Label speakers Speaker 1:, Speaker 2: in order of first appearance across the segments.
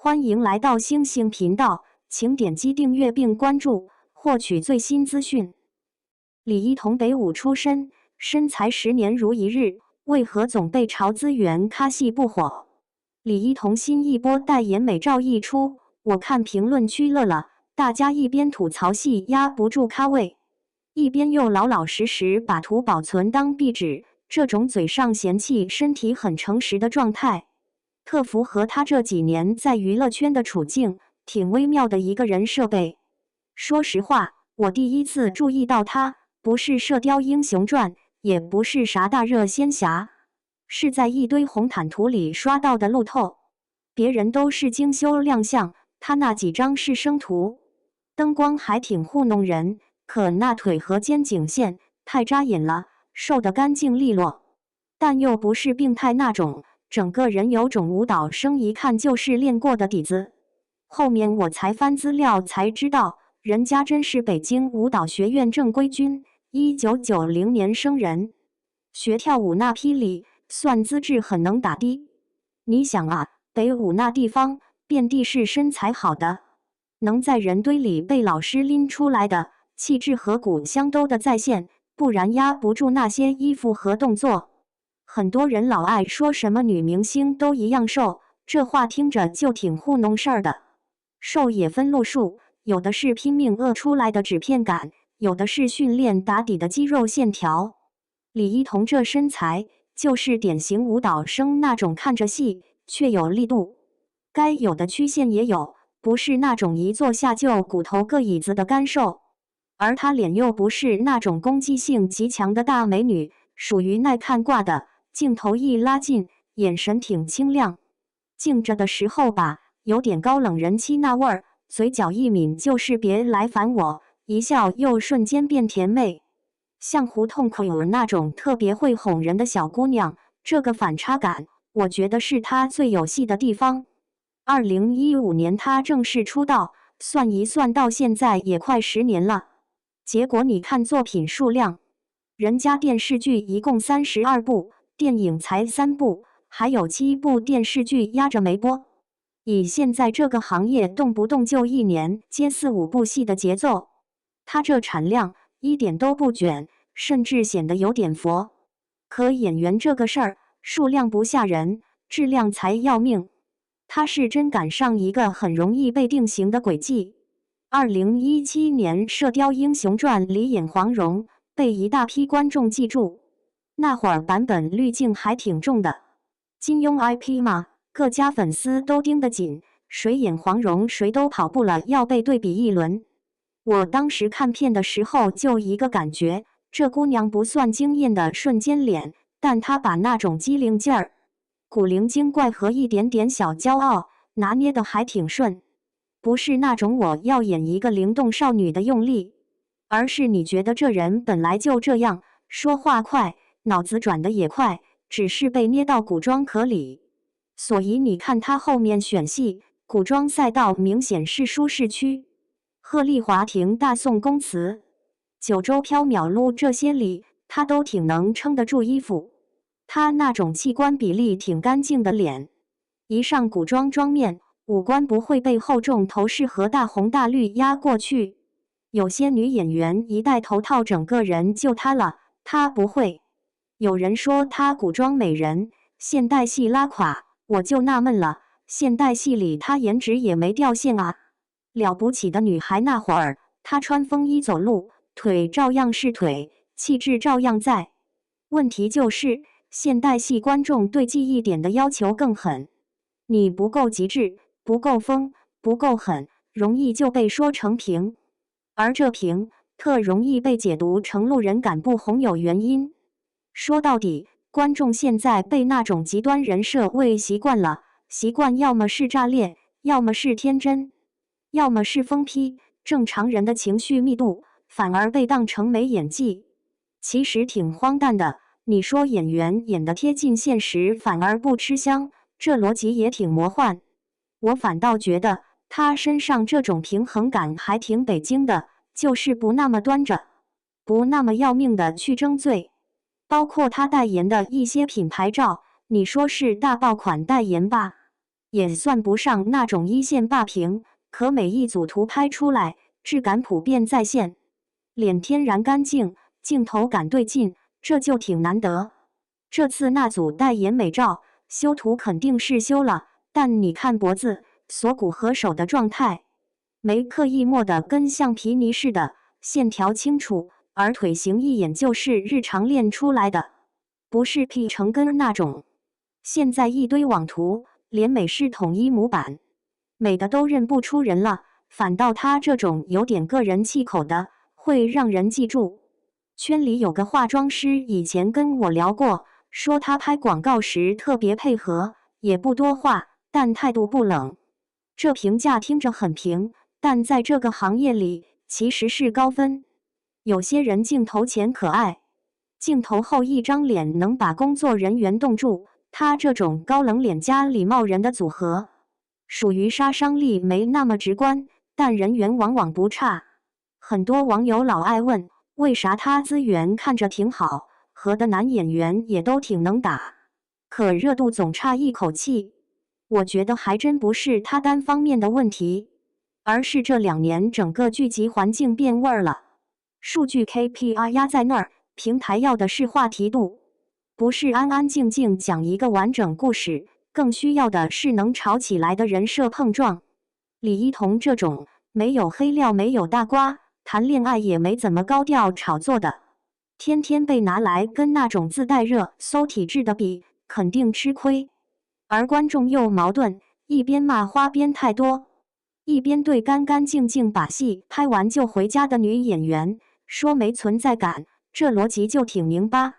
Speaker 1: 欢迎来到星星频道，请点击订阅并关注，获取最新资讯。李一桐北舞出身，身材10年如一日，为何总被炒资源咖戏不火？李一桐新一波代言美照一出，我看评论区乐了，大家一边吐槽戏压不住咖位，一边又老老实实把图保存当壁纸，这种嘴上嫌弃身体很诚实的状态，特符合他这几年在娱乐圈的处境，挺微妙的一个人设备。说实话，我第一次注意到他，不是《射雕英雄传》，也不是啥大热仙侠，是在一堆红毯图里刷到的路透。别人都是精修亮相，他那几张是生图，灯光还挺糊弄人，可那腿和肩颈线太扎眼了，瘦得干净利落，但又不是病态那种，整个人有种舞蹈生一看就是练过的底子。后面我才翻资料才知道，人家真是北京舞蹈学院正规军，1990年生人，学跳舞那批里算资质很能打的。你想啊，北舞那地方遍地是身材好的，能在人堆里被老师拎出来的，气质和骨相都的在线，不然压不住那些衣服和动作。很多人老爱说什么女明星都一样瘦，这话听着就挺糊弄事儿的。瘦也分路数，有的是拼命饿出来的纸片感，有的是训练打底的肌肉线条。李一桐这身材，就是典型舞蹈生那种看着细却有力度，该有的曲线也有，不是那种一坐下就骨头个椅子的干瘦。而她脸又不是那种攻击性极强的大美女，属于耐看挂的，镜头一拉近，眼神挺清亮，静着的时候吧，有点高冷人妻那味儿，嘴角一抿就是别来烦我，一笑又瞬间变甜美，像胡同口有那种特别会哄人的小姑娘。这个反差感，我觉得是她最有戏的地方。2015年她正式出道，算一算到现在也快10年了。结果你看作品数量，人家电视剧一共32部，电影才3部，还有7部电视剧压着没播。以现在这个行业动不动就1年接4、5部戏的节奏，他这产量一点都不卷，甚至显得有点佛。可演员这个事儿，数量不吓人，质量才要命。他是真赶上一个很容易被定型的轨迹。2017年《射雕英雄传》里演黄蓉，被一大批观众记住。那会儿版本滤镜还挺重的，金庸 IP 嘛，各家粉丝都盯得紧，谁演黄蓉谁都跑步了，要被对比一轮。我当时看片的时候就一个感觉，这姑娘不算惊艳的瞬间脸，但她把那种机灵劲儿、古灵精怪和一点点小骄傲拿捏得还挺顺。不是那种我要演一个灵动少女的用力，而是你觉得这人本来就这样，说话快，脑子转得也快，只是被捏到古装壳里。所以你看他后面选戏，古装赛道明显是舒适区。鹤唳华亭、大宋宫词、九州缥缈录这些里，他都挺能撑得住衣服。他那种器官比例挺干净的脸，一上古装妆面，五官不会被厚重头饰和大红大绿压过去。有些女演员一戴头套，整个人就塌了，她不会。有人说她古装美人，现代戏拉垮，我就纳闷了，现代戏里她颜值也没掉线啊。了不起的女孩那会儿，她穿风衣走路，腿照样是腿，气质照样在。问题就是，现代戏观众对记忆点的要求更狠，你不够极致，不够疯，不够狠，容易就被说成平，而这平特容易被解读成路人感不红有原因。说到底，观众现在被那种极端人设喂习惯了，习惯要么是炸裂，要么是天真，要么是疯批，正常人的情绪密度反而被当成没演技。其实挺荒诞的，你说演员演得贴近现实反而不吃香，这逻辑也挺魔幻。我反倒觉得他身上这种平衡感还挺北京的，就是不那么端着，不那么要命的去争罪。包括他代言的一些品牌照，你说是大爆款代言吧，也算不上那种一线霸屏，可每一组图拍出来，质感普遍在线，脸天然干净，镜头感对劲，这就挺难得。这次那组代言美照，修图肯定是修了，但你看脖子、锁骨和手的状态，没刻意磨得跟橡皮泥似的，线条清楚，而腿型一眼就是日常练出来的，不是 P 成根那种。现在一堆网图，连美式统一模板，美的都认不出人了，反倒他这种有点个人气口的，会让人记住。圈里有个化妆师以前跟我聊过，说他拍广告时特别配合，也不多话，但态度不冷。这评价听着很平，但在这个行业里其实是高分。有些人镜头前可爱，镜头后一张脸能把工作人员冻住，他这种高冷脸加礼貌人的组合，属于杀伤力没那么直观，但人缘往往不差。很多网友老爱问，为啥他资源看着挺好，和的男演员也都挺能打，可热度总差一口气？我觉得还真不是他单方面的问题，而是这2年整个剧集环境变味儿了。数据 KPI 压在那儿，平台要的是话题度，不是安安静静讲一个完整故事，更需要的是能吵起来的人设碰撞。李一桐这种没有黑料没有大瓜，谈恋爱也没怎么高调炒作的，天天被拿来跟那种自带热搜体质的比，肯定吃亏。而观众又矛盾，一边骂花边太多，一边对干干净净把戏拍完就回家的女演员说没存在感，这逻辑就挺拧巴。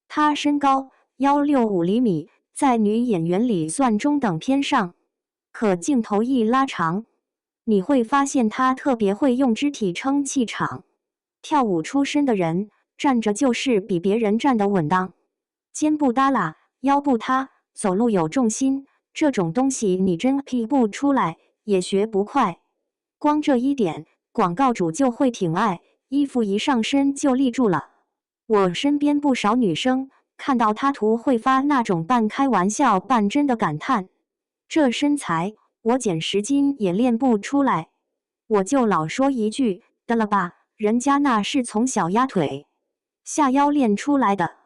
Speaker 1: 她身高165厘米，在女演员里算中等偏上，可镜头一拉长，你会发现她特别会用肢体撑气场。跳舞出身的人站着就是比别人站得稳当，肩不耷拉，腰不塌，走路有重心，这种东西你真 P 不出来，也学不快。光这一点，广告主就会挺爱，衣服一上身就立住了。我身边不少女生看到他图会发那种半开玩笑半真的感叹，这身材我减10斤也练不出来。我就老说一句得了吧，人家那是从小压腿下腰练出来的，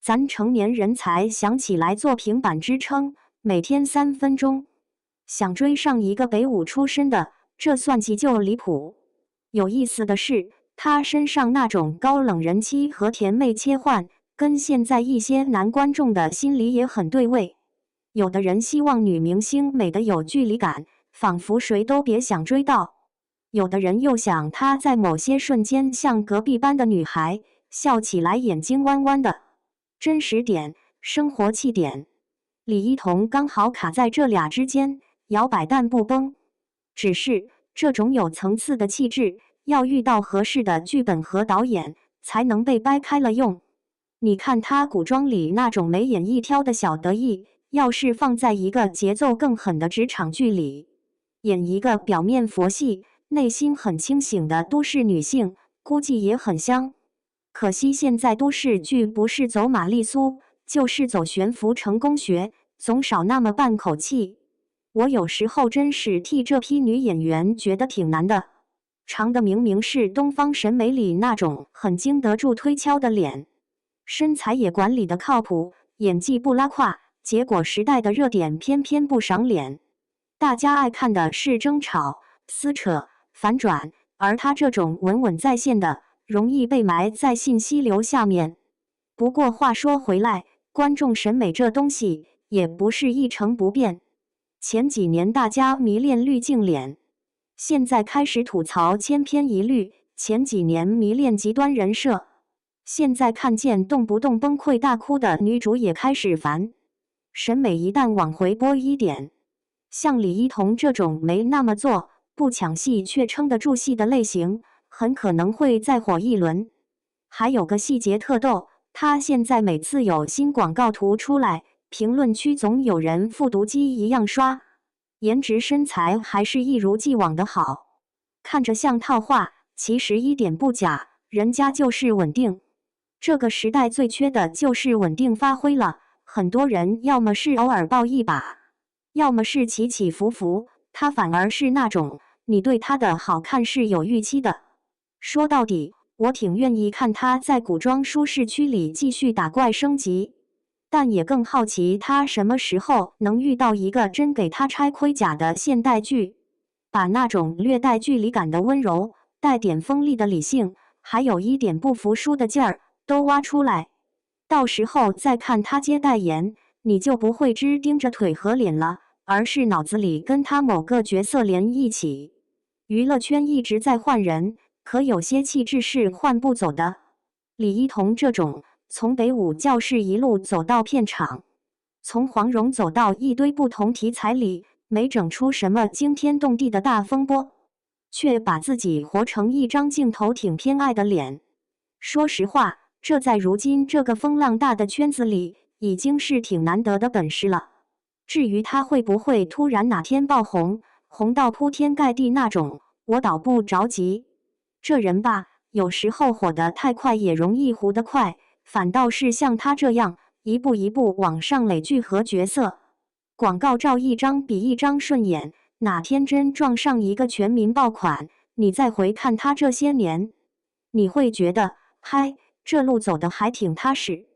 Speaker 1: 咱成年人才想起来做平板支撑，每天3分钟，想追上一个北舞出身的，这算急就离谱。有意思的是，他身上那种高冷人妻和甜妹切换，跟现在一些男观众的心理也很对位。有的人希望女明星美得有距离感，仿佛谁都别想追到；有的人又想她在某些瞬间像隔壁班的女孩，笑起来眼睛弯弯的。真实点，生活气点，李一桐刚好卡在这俩之间，摇摆但不崩。只是这种有层次的气质，要遇到合适的剧本和导演，才能被掰开了用。你看他古装里那种眉眼一挑的小得意，要是放在一个节奏更狠的职场剧里，演一个表面佛系、内心很清醒的都市女性，估计也很香。可惜现在都市剧不是走玛丽苏，就是走悬浮成功学，总少那么半口气。我有时候真是替这批女演员觉得挺难的，长的明明是东方审美里那种很经得住推敲的脸，身材也管理的靠谱，演技不拉胯，结果时代的热点偏偏不赏脸。大家爱看的是争吵、撕扯、反转，而他这种稳稳在线的，容易被埋在信息流下面。不过话说回来，观众审美这东西也不是一成不变。前几年大家迷恋滤镜脸，现在开始吐槽千篇一律；前几年迷恋极端人设，现在看见动不动崩溃大哭的女主也开始烦。审美一旦往回拨一点，像李一桐这种没那么做、不抢戏却撑得住戏的类型，很可能会再火一轮。还有个细节特逗，他现在每次有新广告图出来，评论区总有人复读机一样刷，颜值身材还是一如既往的好，看着像套话，其实一点不假，人家就是稳定。这个时代最缺的就是稳定发挥了，很多人要么是偶尔爆一把，要么是起起伏伏，他反而是那种你对他的好看是有预期的。说到底，我挺愿意看他在古装舒适区里继续打怪升级，但也更好奇他什么时候能遇到一个真给他拆盔甲的现代剧，把那种略带距离感的温柔，带点锋利的理性，还有一点不服输的劲儿都挖出来。到时候再看他接代言，你就不会只盯着腿和脸了，而是脑子里跟他某个角色连一起。娱乐圈一直在换人，可有些气质是换不走的。李一桐这种从北舞教室一路走到片场，从黄蓉走到一堆不同题材里，没整出什么惊天动地的大风波，却把自己活成一张镜头挺偏爱的脸。说实话，这在如今这个风浪大的圈子里，已经是挺难得的本事了。至于他会不会突然哪天爆红，红到铺天盖地那种，我倒不着急。这人吧，有时候火得太快，也容易糊得快。反倒是像他这样，一步一步往上垒剧和角色，广告照一张比一张顺眼。哪天真撞上一个全民爆款，你再回看他这些年，你会觉得，嗨，这路走得还挺踏实。